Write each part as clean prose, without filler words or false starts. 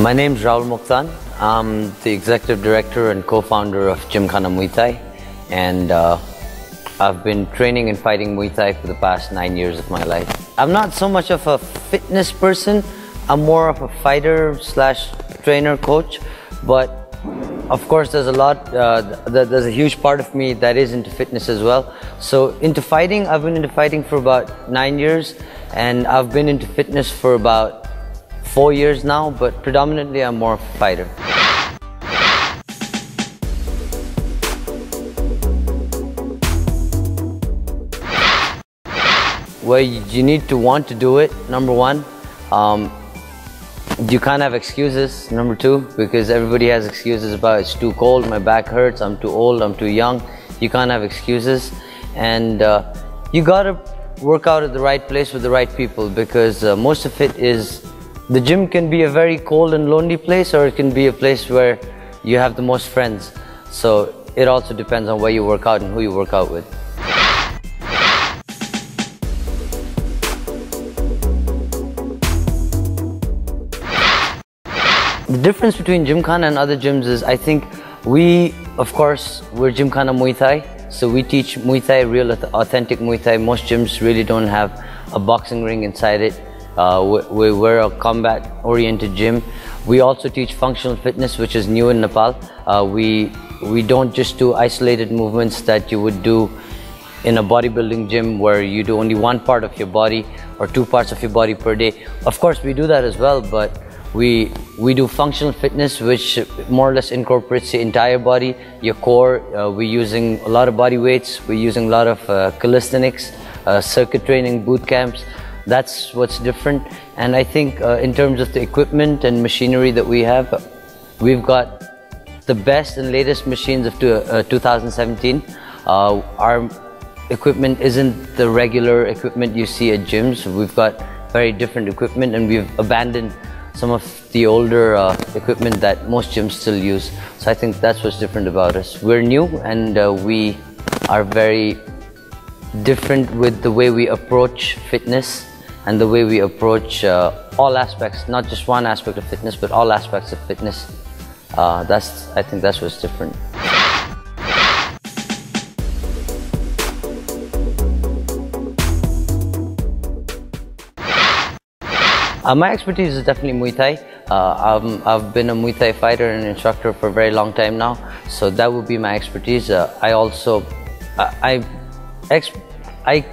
My name is Raul Moktan. I'm the executive director and co-founder of Khana Muay Thai, and I've been training and fighting Muay Thai for the past 9 years of my life. I'm not so much of a fitness person. I'm more of a fighter slash trainer coach, but of course there's a huge part of me that is into fitness as well. So into fighting, I've been into fighting for about 9 years, and I've been into fitness for about 4 years now, but predominantly I'm more of a fighter. Well, you need to want to do it, number one. You can't have excuses, number two, because everybody has excuses about it's too cold, my back hurts, I'm too old, I'm too young. You can't have excuses, and you gotta work out at the right place with the right people, because most of it is, the gym can be a very cold and lonely place, or it can be a place where you have the most friends. So it also depends on where you work out and who you work out with. The difference between Gymkhana and other gyms is, I think we're Gymkhana Muay Thai, so we teach Muay Thai, real authentic Muay Thai. Most gyms really don't have a boxing ring inside it. We're a combat-oriented gym. We also teach functional fitness, which is new in Nepal. We don't just do isolated movements that you would do in a bodybuilding gym where you do only one part of your body or two parts of your body per day. Of course, we do that as well, but we do functional fitness, which more or less incorporates your entire body, your core. We're using a lot of body weights. We're using a lot of calisthenics, circuit training, boot camps. That's what's different. And I think in terms of the equipment and machinery that we have, we've got the best and latest machines of 2017. Our equipment isn't the regular equipment you see at gyms. We've got very different equipment, and we've abandoned some of the older equipment that most gyms still use. So I think that's what's different about us. We're new, and we are very different with the way we approach fitness and the way we approach all aspects, not just one aspect of fitness, but all aspects of fitness. I think that's what's different. My expertise is definitely Muay Thai. I've been a Muay Thai fighter and instructor for a very long time now, so that would be my expertise. I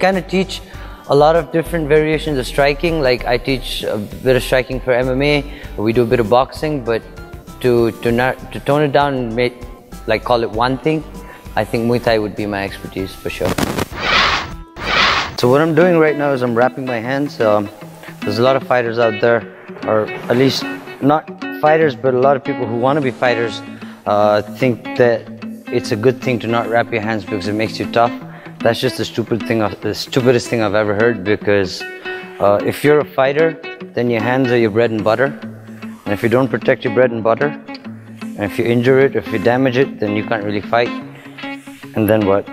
kind of teach a lot of different variations of striking. Like I teach a bit of striking for MMA. We do a bit of boxing, but to tone it down and call it one thing, I think Muay Thai would be my expertise for sure. So what I'm doing right now is I'm wrapping my hands. There's a lot of fighters out there, or at least not fighters, but a lot of people who want to be fighters think that it's a good thing to not wrap your hands because it makes you tough. That's just the stupidest thing I've ever heard, because if you're a fighter, then your hands are your bread and butter. And if you don't protect your bread and butter, and if you injure it, if you damage it, then you can't really fight. And then what?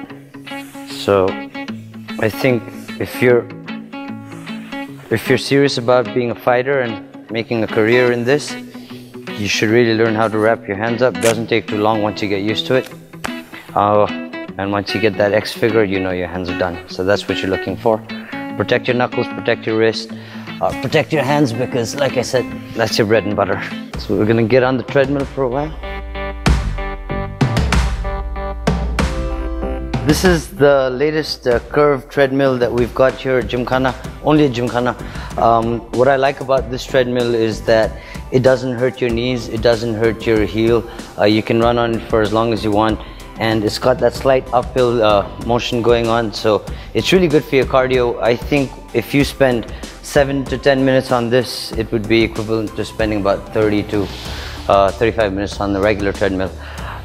So I think if you're serious about being a fighter and making a career in this, you should really learn how to wrap your hands up. It doesn't take too long once you get used to it. And once you get that X figure, you know your hands are done. So that's what you're looking for. Protect your knuckles, protect your wrist, protect your hands, because like I said, that's your bread and butter. So we're gonna get on the treadmill for a while. This is the latest curved treadmill that we've got here at Gymkhana, only at Gymkhana. What I like about this treadmill is that it doesn't hurt your knees, it doesn't hurt your heel. You can run on it for as long as you want, and it's got that slight uphill motion going on, so it's really good for your cardio. I think if you spend 7 to 10 minutes on this, it would be equivalent to spending about 30 to 35 minutes on the regular treadmill.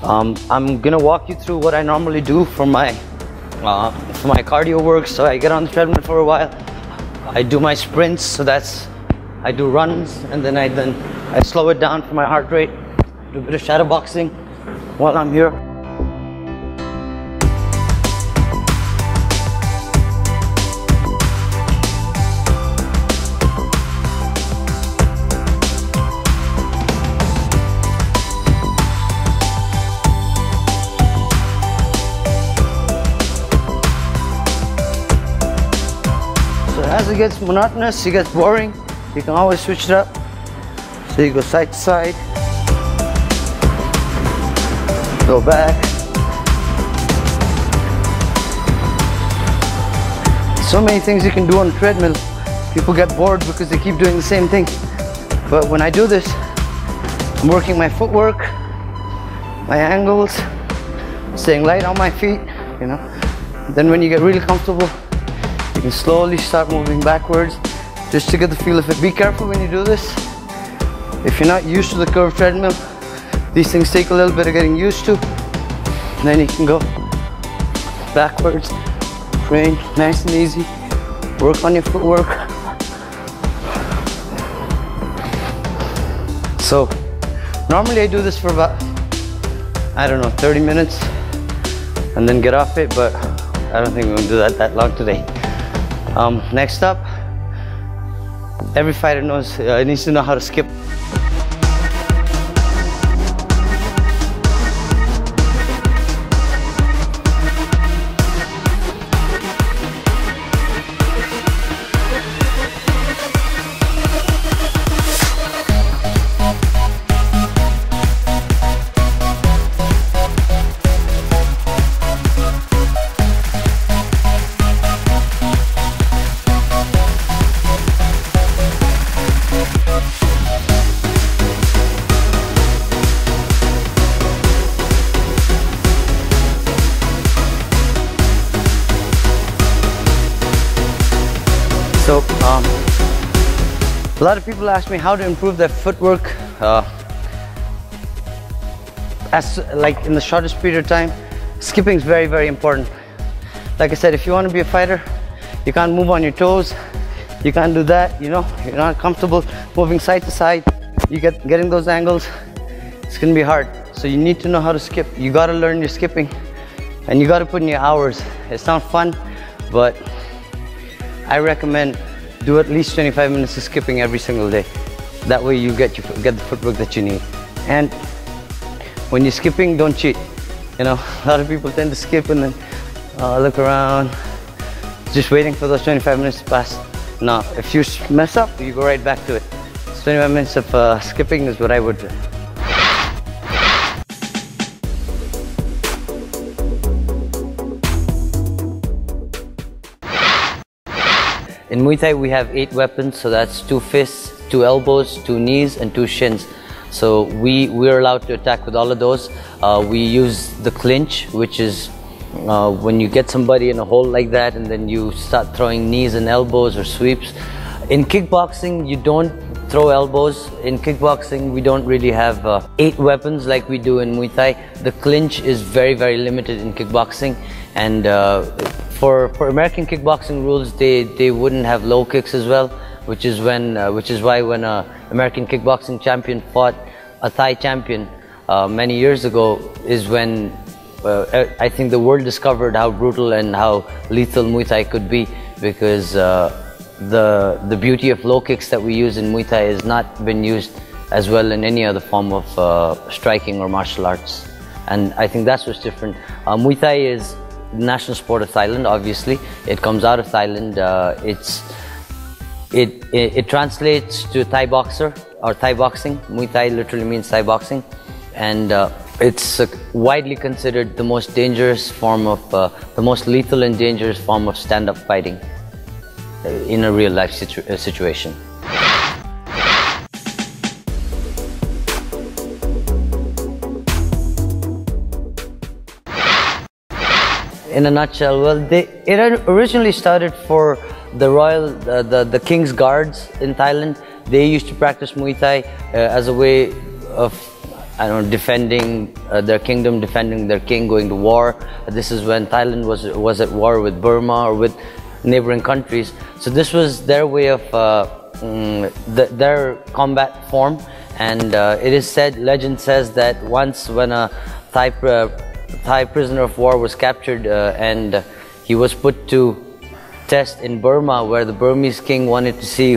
I'm gonna walk you through what I normally do for my cardio work. So I get on the treadmill for a while, I do my sprints, so I do runs, and then I slow it down for my heart rate, do a bit of shadow boxing while I'm here. gets monotonous, it gets boring, you can always switch it up. So you go side to side, go back. So many things you can do on a treadmill. People get bored because they keep doing the same thing. But when I do this, I'm working my footwork, my angles, staying light on my feet, you know. Then when you get really comfortable, you can slowly start moving backwards just to get the feel of it. Be careful when you do this. If you're not used to the curved treadmill, these things take a little bit of getting used to. And then you can go backwards, train nice and easy, work on your footwork. So normally I do this for about, I don't know, 30 minutes and then get off it, but I don't think we're gonna do that long today. Next up, every fighter needs to know how to skip. So, a lot of people ask me how to improve their footwork like in the shortest period of time. Skipping is very, very important. Like I said, if you want to be a fighter, you can't move on your toes. You can't do that, you know. You're not comfortable moving side to side. Getting those angles, it's gonna be hard. So you need to know how to skip. You gotta learn your skipping, and you gotta put in your hours. It's not fun, but I recommend do at least 25 minutes of skipping every single day. That way you get the footwork that you need. And when you're skipping, don't cheat. You know, a lot of people tend to skip and then look around, just waiting for those 25 minutes to pass. No, if you mess up, you go right back to it. So 25 minutes of skipping is what I would do. In Muay Thai, we have 8 weapons, so that's 2 fists, 2 elbows, 2 knees, and 2 shins. So we're allowed to attack with all of those. We use the clinch, which is when you get somebody in a hole like that and then you start throwing knees and elbows or sweeps. In kickboxing, you don't throw elbows. In kickboxing, we don't really have 8 weapons like we do in Muay Thai. The clinch is very, very limited in kickboxing, and for American kickboxing rules, they wouldn't have low kicks as well, which is why when an American kickboxing champion fought a Thai champion many years ago is when I think the world discovered how brutal and how lethal Muay Thai could be, because the beauty of low kicks that we use in Muay Thai has not been used as well in any other form of striking or martial arts. And I think that's what's different. Muay Thai is the national sport of Thailand, obviously. It comes out of Thailand. It translates to Thai boxer or Thai boxing. Muay Thai literally means Thai boxing. And it's widely considered the most dangerous form of, the most lethal and dangerous form of stand-up fighting in a real life situation. In a nutshell, well, it originally started for the King's Guards in Thailand. They used to practice Muay Thai as a way of, I don't know, defending their kingdom, defending their king, going to war. This is when Thailand was at war with Burma or with neighboring countries. So this was their way of their combat form. And it is said, legend says that once when a Thai prisoner of war was captured and he was put to test in Burma, where the Burmese king wanted to see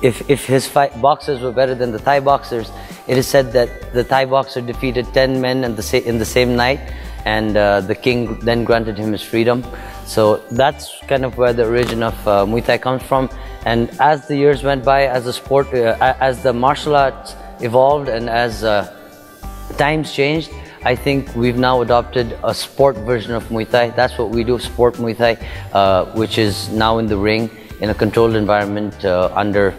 if his boxers were better than the Thai boxers. It is said that the Thai boxer defeated 10 men in the same night, and the king then granted him his freedom. So that's kind of where the origin of Muay Thai comes from. And as the years went by, as the sport, as the martial arts evolved, and as times changed, I think we've now adopted a sport version of Muay Thai. That's what we do, sport Muay Thai, which is now in the ring, in a controlled environment, under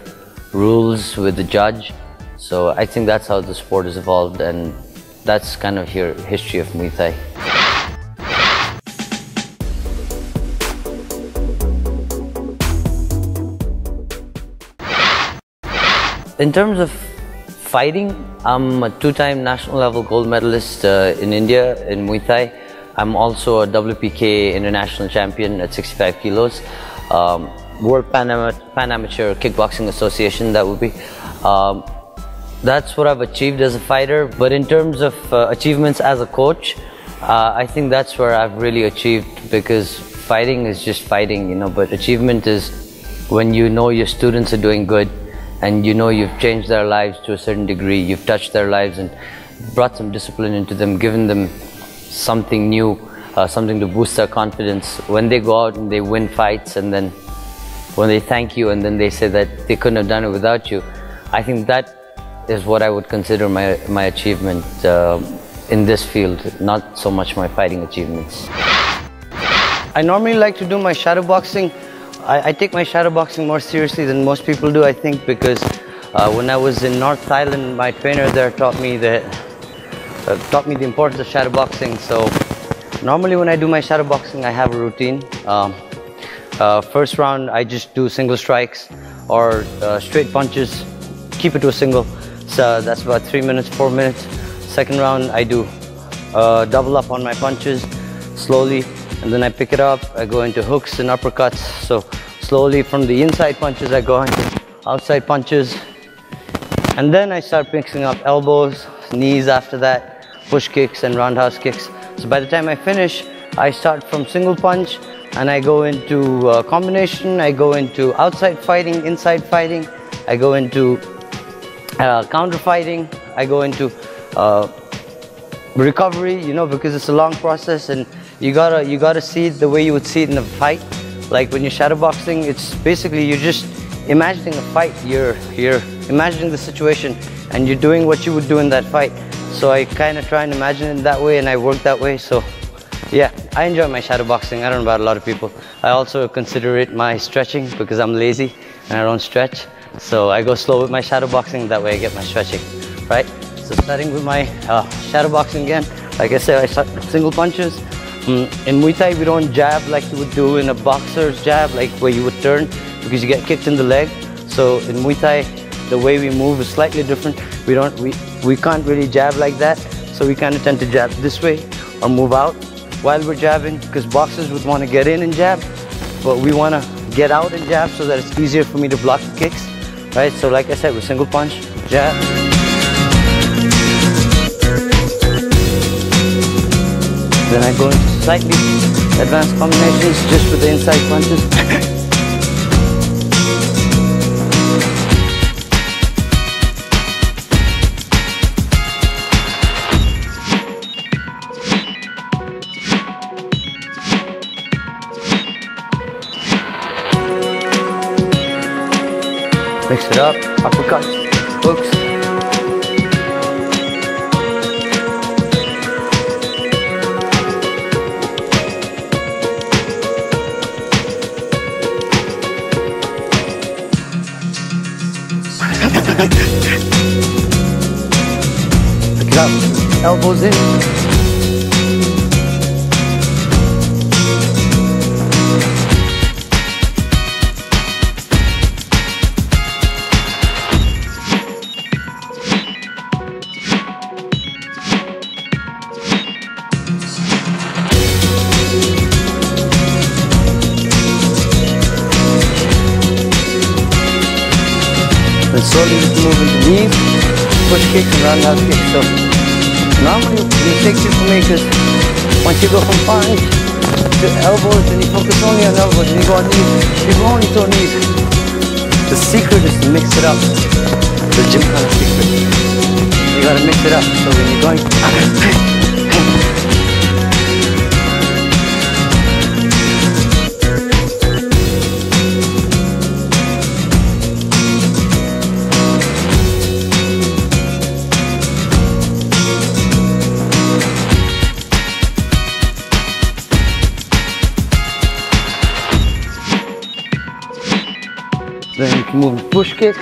rules with the judge. So I think that's how the sport has evolved, and that's kind of your history of Muay Thai. In terms of fighting, I'm a two-time national level gold medalist in India in Muay Thai. I'm also a WPK international champion at 65 kilos. World Pan Amateur Kickboxing Association, that would be. That's what I've achieved as a fighter. But in terms of achievements as a coach, I think that's where I've really achieved, because fighting is just fighting, you know, but achievement is when you know your students are doing good, and you know you've changed their lives to a certain degree, you've touched their lives and brought some discipline into them, given them something new, something to boost their confidence. When they go out and they win fights, and then when they thank you and then they say that they couldn't have done it without you, I think that is what I would consider my achievement in this field, not so much my fighting achievements. I normally like to do my shadow boxing. I take my shadow boxing more seriously than most people do, I think, because when I was in North Thailand, my trainer there taught me the importance of shadow boxing. So normally when I do my shadow boxing, I have a routine. First round, I just do single strikes or straight punches, keep it to a single. So that's about 3 minutes, 4 minutes. Second round, I do double up on my punches slowly, and then I pick it up. I go into hooks and uppercuts. So slowly from the inside punches, I go into outside punches. And then I start mixing up elbows, knees after that, push kicks and roundhouse kicks. So by the time I finish, I start from single punch, and I go into combination, I go into outside fighting, inside fighting, I go into counter fighting, I go into recovery, you know, because it's a long process, and you gotta see it the way you would see it in a fight. Like when you're shadow boxing, it's basically you're just imagining a fight. You're imagining the situation, and you're doing what you would do in that fight. So I kind of try and imagine it that way, and I work that way. So yeah, I enjoy my shadow boxing. I don't know about a lot of people. I also consider it my stretching, because I'm lazy and I don't stretch. So I go slow with my shadow boxing, that way I get my stretching, right? So starting with my shadow boxing again, like I said, I start with single punches. In Muay Thai, we don't jab like you would do in a boxer's jab, like where you would turn, because you get kicked in the leg. So in Muay Thai, the way we move is slightly different. We can't really jab like that. So we kind of tend to jab this way or move out while we're jabbing, because boxers would want to get in and jab, but we want to get out and jab so that it's easier for me to block the kicks, right? So like I said, with single punch, jab. Then I go into slightly advanced combinations just with the inside punches. Mix it up, uppercuts, hooks. Pick it up, elbows in. And slowly just move into knees, push kicks and roundhouse kicks. So normally the mistakes you can make is once you go from punch to elbows, and you focus only on elbows, and you go on knees, people only throw knees. The secret is to mix it up. The gym kind of secret. You gotta mix it up. So when you're going Move, push kick.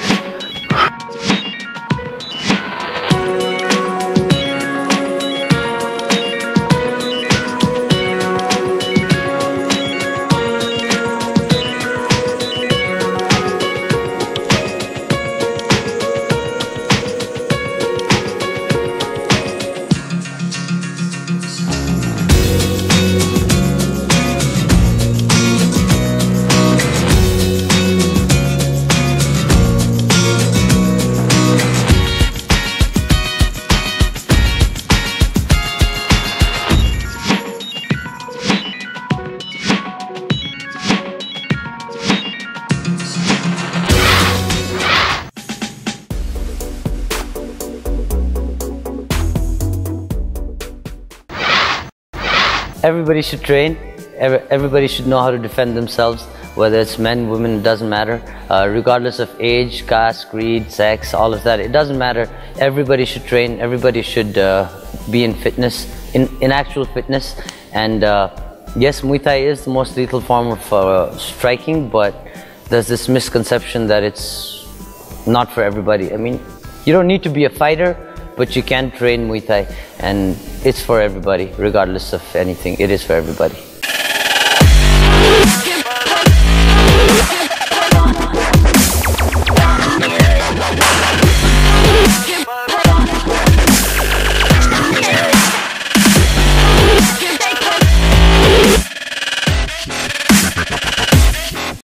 Everybody should train. Everybody should know how to defend themselves, whether it's men, women, it doesn't matter. Regardless of age, caste, creed, sex, all of that, it doesn't matter. Everybody should train. Everybody should be in fitness, in actual fitness. And yes, Muay Thai is the most lethal form of striking, but there's this misconception that it's not for everybody. I mean, you don't need to be a fighter, but you can train Muay Thai, and it's for everybody, regardless of anything. It is for everybody.